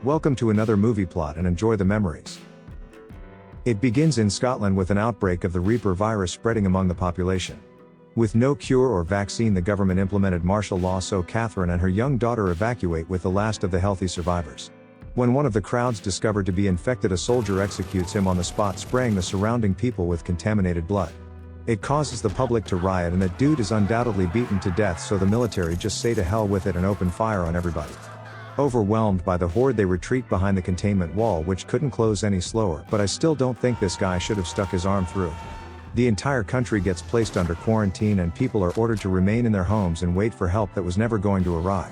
Welcome to another movie plot and enjoy the memories. It begins in Scotland with an outbreak of the Reaper virus spreading among the population. With no cure or vaccine, the government implemented martial law so Catherine and her young daughter evacuate with the last of the healthy survivors. When one of the crowds discovered to be infected, a soldier executes him on the spot, spraying the surrounding people with contaminated blood. It causes the public to riot, and that dude is undoubtedly beaten to death, so the military just say to hell with it and open fire on everybody. Overwhelmed by the horde, they retreat behind the containment wall, which couldn't close any slower, but I still don't think this guy should have stuck his arm through. The entire country gets placed under quarantine and people are ordered to remain in their homes and wait for help that was never going to arrive.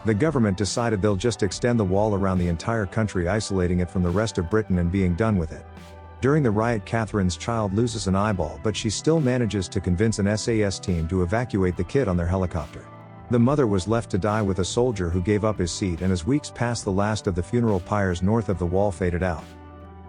The government decided they'll just extend the wall around the entire country, isolating it from the rest of Britain and being done with it. During the riot, Catherine's child loses an eyeball, but she still manages to convince an SAS team to evacuate the kid on their helicopter. The mother was left to die with a soldier who gave up his seat, and as weeks passed, the last of the funeral pyres north of the wall faded out.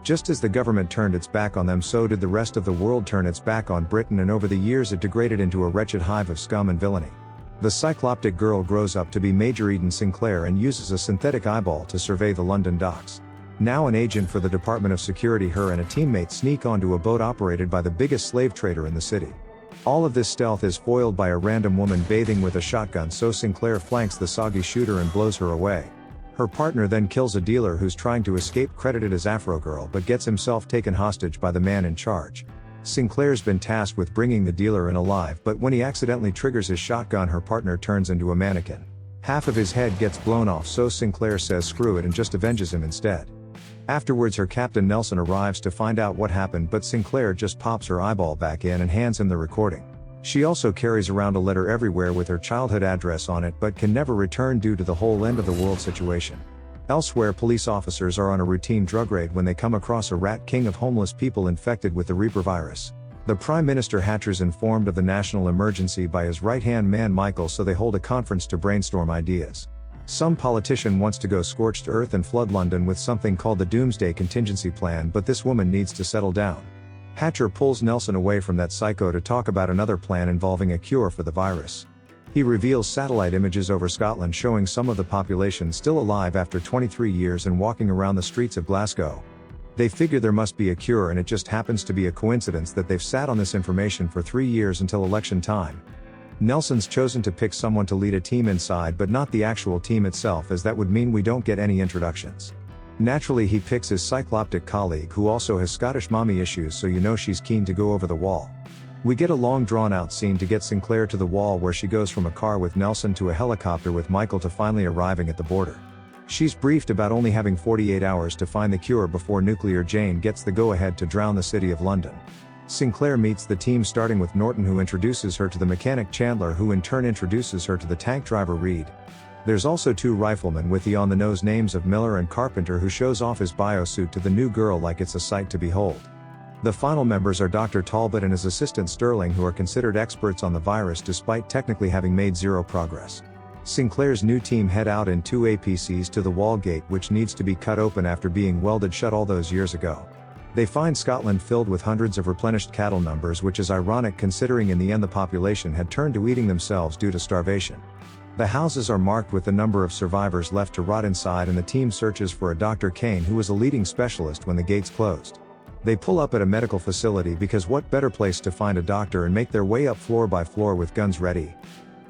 Just as the government turned its back on them, so did the rest of the world turn its back on Britain, and over the years it degraded into a wretched hive of scum and villainy. The cycloptic girl grows up to be Major Eden Sinclair and uses a synthetic eyeball to survey the London docks. Now an agent for the Department of Security, her and a teammate sneak onto a boat operated by the biggest slave trader in the city. All of this stealth is foiled by a random woman bathing with a shotgun, so Sinclair flanks the soggy shooter and blows her away. Her partner then kills a dealer who's trying to escape, credited as Afro Girl, but gets himself taken hostage by the man in charge. Sinclair's been tasked with bringing the dealer in alive, but when he accidentally triggers his shotgun, her partner turns into a mannequin. Half of his head gets blown off, so Sinclair says screw it and just avenges him instead. Afterwards, her captain Nelson arrives to find out what happened, but Sinclair just pops her eyeball back in and hands him the recording. She also carries around a letter everywhere with her childhood address on it, but can never return due to the whole end of the world situation. Elsewhere, police officers are on a routine drug raid when they come across a rat king of homeless people infected with the Reaper virus. The Prime Minister Hatcher's informed of the national emergency by his right-hand man Michael, so they hold a conference to brainstorm ideas. Some politician wants to go scorched earth and flood London with something called the Doomsday contingency plan, but this woman needs to settle down. Hatcher pulls Nelson away from that psycho to talk about another plan involving a cure for the virus. He reveals satellite images over Scotland showing some of the population still alive after 23 years and walking around the streets of Glasgow. They figure there must be a cure, and it just happens to be a coincidence that they've sat on this information for 3 years until election time. Nelson's chosen to pick someone to lead a team inside, but not the actual team itself, as that would mean we don't get any introductions. Naturally, he picks his cycloptic colleague, who also has Scottish mommy issues, so you know she's keen to go over the wall. We get a long drawn-out scene to get Sinclair to the wall, where she goes from a car with Nelson to a helicopter with Michael to finally arriving at the border. She's briefed about only having 48 hours to find the cure before Nuclear Jane gets the go-ahead to drown the city of London. Sinclair meets the team, starting with Norton, who introduces her to the mechanic Chandler, who in turn introduces her to the tank driver Reed. There's also 2 riflemen with the on-the-nose names of Miller and Carpenter, who shows off his biosuit to the new girl like it's a sight to behold. The final members are Dr. Talbot and his assistant Sterling, who are considered experts on the virus despite technically having made zero progress. Sinclair's new team head out in 2 APCs to the wall gate, which needs to be cut open after being welded shut all those years ago. They find Scotland filled with hundreds of replenished cattle numbers, which is ironic considering in the end the population had turned to eating themselves due to starvation. The houses are marked with the number of survivors left to rot inside, and the team searches for a Dr. Kane, who was a leading specialist when the gates closed. They pull up at a medical facility, because what better place to find a doctor, and make their way up floor by floor with guns ready.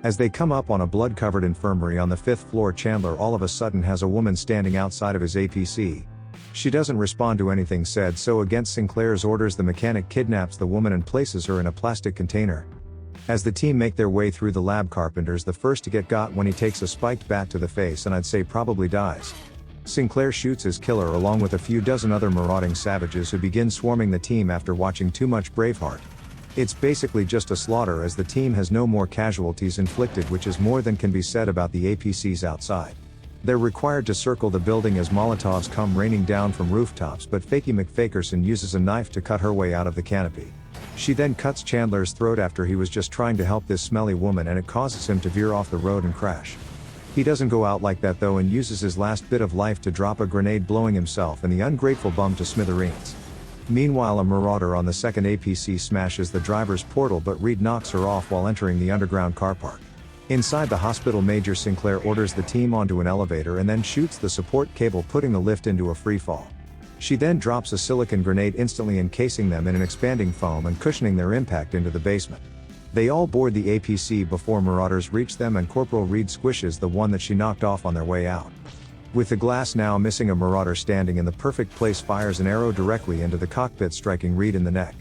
As they come up on a blood-covered infirmary on the 5th floor, Chandler all of a sudden has a woman standing outside of his APC. She doesn't respond to anything said, so against Sinclair's orders, the mechanic kidnaps the woman and places her in a plastic container. As the team make their way through the lab, Carpenter's the first to get got when he takes a spiked bat to the face and I'd say probably dies. Sinclair shoots his killer along with a few dozen other marauding savages who begin swarming the team after watching too much Braveheart. It's basically just a slaughter, as the team has no more casualties inflicted, which is more than can be said about the APCs outside. They're required to circle the building as Molotovs come raining down from rooftops, but Fakey McFakerson uses a knife to cut her way out of the canopy. She then cuts Chandler's throat after he was just trying to help this smelly woman, and it causes him to veer off the road and crash. He doesn't go out like that though, and uses his last bit of life to drop a grenade, blowing himself and the ungrateful bum to smithereens. Meanwhile, a marauder on the 2nd APC smashes the driver's portal, but Reed knocks her off while entering the underground car park. Inside the hospital, Major Sinclair orders the team onto an elevator and then shoots the support cable, putting the lift into a free fall. She then drops a silicon grenade, instantly encasing them in an expanding foam and cushioning their impact into the basement. They all board the APC before Marauders reach them, and Corporal Reed squishes the one that she knocked off on their way out. With the glass now missing, a Marauder standing in the perfect place fires an arrow directly into the cockpit, striking Reed in the neck.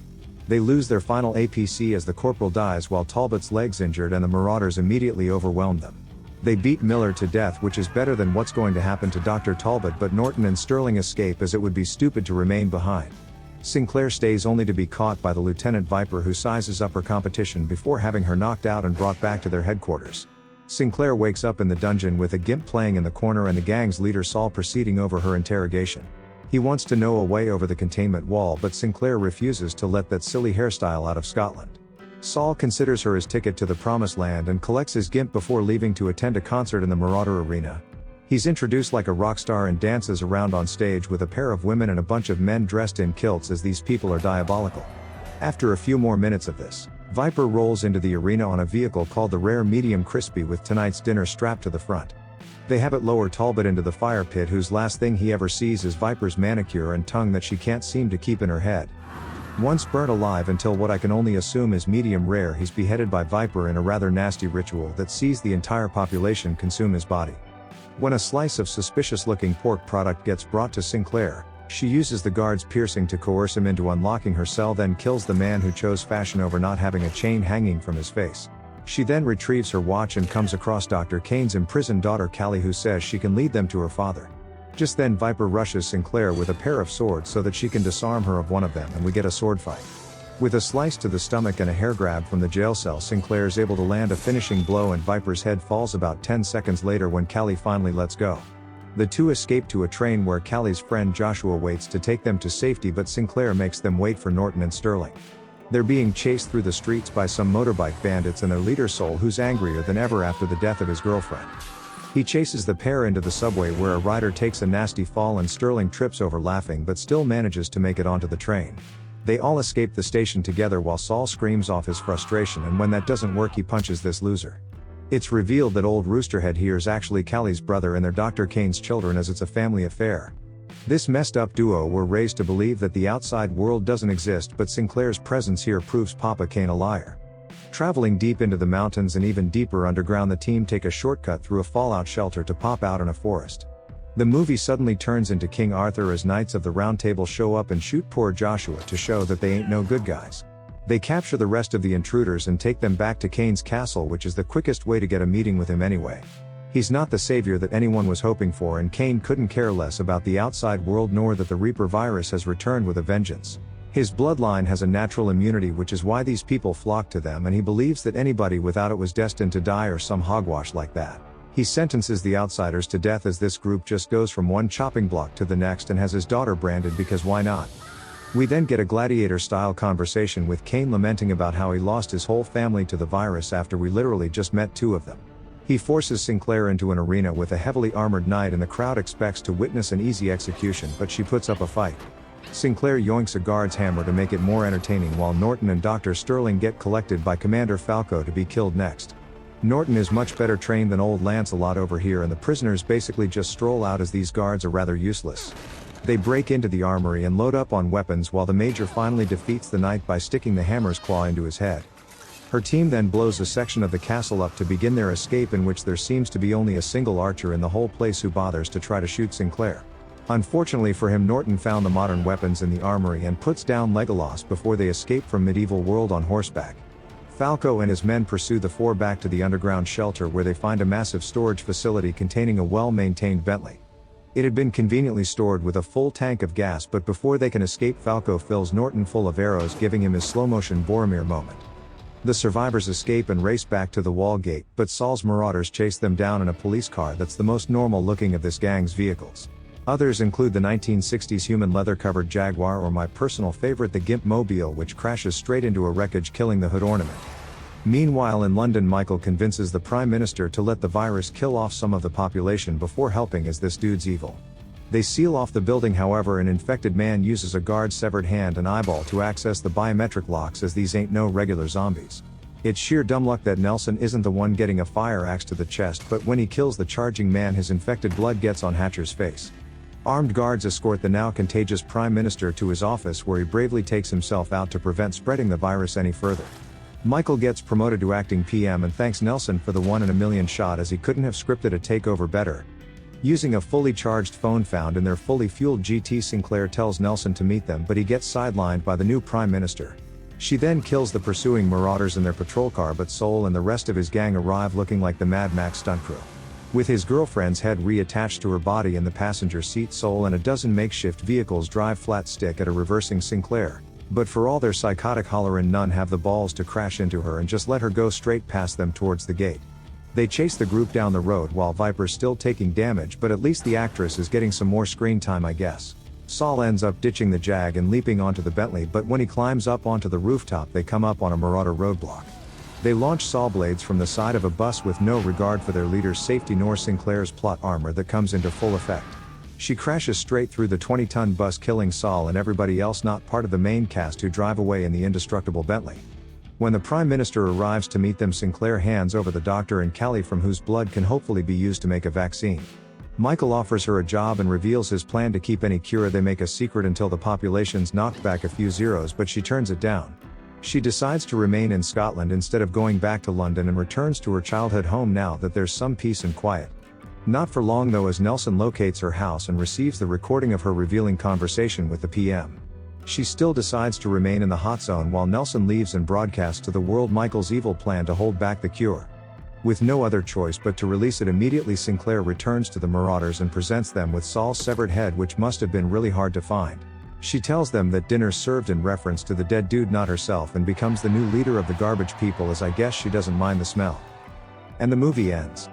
They lose their final APC as the corporal dies while Talbot's leg's injured, and the Marauders immediately overwhelm them. They beat Miller to death, which is better than what's going to happen to Dr. Talbot, but Norton and Sterling escape as it would be stupid to remain behind. Sinclair stays only to be caught by the Lieutenant Viper, who sizes up her competition before having her knocked out and brought back to their headquarters. Sinclair wakes up in the dungeon with a GIMP playing in the corner and the gang's leader Saul proceeding over her interrogation. He wants to know a way over the containment wall, but Sinclair refuses to let that silly hairstyle out of Scotland. Saul considers her his ticket to the promised land and collects his GIMP before leaving to attend a concert in the Marauder arena. He's introduced like a rock star and dances around on stage with a pair of women and a bunch of men dressed in kilts, as these people are diabolical. After a few more minutes of this, Viper rolls into the arena on a vehicle called the Rare Medium Crispy with tonight's dinner strapped to the front. They have it lower Talbot into the fire pit, whose last thing he ever sees is Viper's manicure and tongue that she can't seem to keep in her head. Once burnt alive until what I can only assume is medium rare, he's beheaded by Viper in a rather nasty ritual that sees the entire population consume his body. When a slice of suspicious-looking pork product gets brought to Sinclair, she uses the guard's piercing to coerce him into unlocking her cell, then kills the man who chose fashion over not having a chain hanging from his face. She then retrieves her watch and comes across Dr. Kane's imprisoned daughter Callie, who says she can lead them to her father. Just then Viper rushes Sinclair with a pair of swords so that she can disarm her of one of them, and we get a sword fight. With a slice to the stomach and a hair grab from the jail cell, Sinclair is able to land a finishing blow and Viper's head falls about 10 seconds later when Callie finally lets go. The two escape to a train where Callie's friend Joshua waits to take them to safety, but Sinclair makes them wait for Norton and Sterling. They're being chased through the streets by some motorbike bandits and their leader Sol, who's angrier than ever after the death of his girlfriend. He chases the pair into the subway where a rider takes a nasty fall and Sterling trips over laughing but still manages to make it onto the train. They all escape the station together while Saul screams off his frustration, and when that doesn't work he punches this loser. It's revealed that old Roosterhead here is actually Callie's brother and they're Dr. Kane's children, as it's a family affair. This messed up duo were raised to believe that the outside world doesn't exist, but Sinclair's presence here proves Papa Kane a liar. Traveling deep into the mountains and even deeper underground, the team take a shortcut through a fallout shelter to pop out in a forest. The movie suddenly turns into King Arthur as Knights of the Round Table show up and shoot poor Joshua to show that they ain't no good guys. They capture the rest of the intruders and take them back to Kane's castle, which is the quickest way to get a meeting with him anyway. He's not the savior that anyone was hoping for, and Kane couldn't care less about the outside world nor that the Reaper virus has returned with a vengeance. His bloodline has a natural immunity, which is why these people flock to them, and he believes that anybody without it was destined to die or some hogwash like that. He sentences the outsiders to death as this group just goes from one chopping block to the next, and has his daughter branded because why not? We then get a gladiator-style conversation with Kane lamenting about how he lost his whole family to the virus after we literally just met two of them. He forces Sinclair into an arena with a heavily armored knight, and the crowd expects to witness an easy execution, but she puts up a fight. Sinclair yoinks a guard's hammer to make it more entertaining, while Norton and Dr. Sterling get collected by Commander Falco to be killed next. Norton is much better trained than old Lancelot over here, and the prisoners basically just stroll out as these guards are rather useless. They break into the armory and load up on weapons while the Major finally defeats the knight by sticking the hammer's claw into his head. Her team then blows a section of the castle up to begin their escape, in which there seems to be only a single archer in the whole place who bothers to try to shoot Sinclair. Unfortunately for him, Norton found the modern weapons in the armory and puts down Legolas before they escape from medieval world on horseback. Falco and his men pursue the four back to the underground shelter, where they find a massive storage facility containing a well-maintained Bentley. It had been conveniently stored with a full tank of gas, but before they can escape, Falco fills Norton full of arrows, giving him his slow-motion Boromir moment. The survivors escape and race back to the wall gate, but Saul's Marauders chase them down in a police car that's the most normal looking of this gang's vehicles. Others include the 1960s human leather-covered Jaguar, or my personal favorite, the Gimp Mobile, which crashes straight into a wreckage, killing the hood ornament. Meanwhile in London, Michael convinces the Prime Minister to let the virus kill off some of the population before helping, as this dude's evil. They seal off the building, however an infected man uses a guard's severed hand and eyeball to access the biometric locks, as these ain't no regular zombies. It's sheer dumb luck that Nelson isn't the one getting a fire axe to the chest, but when he kills the charging man, his infected blood gets on Hatcher's face. Armed guards escort the now contagious Prime Minister to his office, where he bravely takes himself out to prevent spreading the virus any further. Michael gets promoted to acting PM and thanks Nelson for the 1 in a million shot, as he couldn't have scripted a takeover better. Using a fully charged phone found in their fully fueled GT, Sinclair tells Nelson to meet them, but he gets sidelined by the new Prime Minister. She then kills the pursuing Marauders in their patrol car, but Soul and the rest of his gang arrive looking like the Mad Max stunt crew. With his girlfriend's head reattached to her body in the passenger seat, Soul and a dozen makeshift vehicles drive flat stick at a reversing Sinclair. But for all their psychotic hollering, none have the balls to crash into her and just let her go straight past them towards the gate. They chase the group down the road while Viper's still taking damage, but at least the actress is getting some more screen time, I guess. Saul ends up ditching the Jag and leaping onto the Bentley, but when he climbs up onto the rooftop, they come up on a Marauder roadblock. They launch saw blades from the side of a bus with no regard for their leader's safety nor Sinclair's plot armor that comes into full effect. She crashes straight through the 20-ton bus, killing Saul and everybody else not part of the main cast, who drive away in the indestructible Bentley. When the Prime Minister arrives to meet them, Sinclair hands over the doctor and Callie, from whose blood can hopefully be used to make a vaccine. Michael offers her a job and reveals his plan to keep any cure they make a secret until the population's knocked back a few zeros, but she turns it down. She decides to remain in Scotland instead of going back to London, and returns to her childhood home now that there's some peace and quiet. Not for long though, as Nelson locates her house and receives the recording of her revealing conversation with the PM. She still decides to remain in the hot zone while Nelson leaves and broadcasts to the world Michael's evil plan to hold back the cure. With no other choice but to release it immediately, Sinclair returns to the Marauders and presents them with Saul's severed head, which must have been really hard to find. She tells them that dinner's served in reference to the dead dude, not herself, and becomes the new leader of the garbage people, as I guess she doesn't mind the smell. And the movie ends.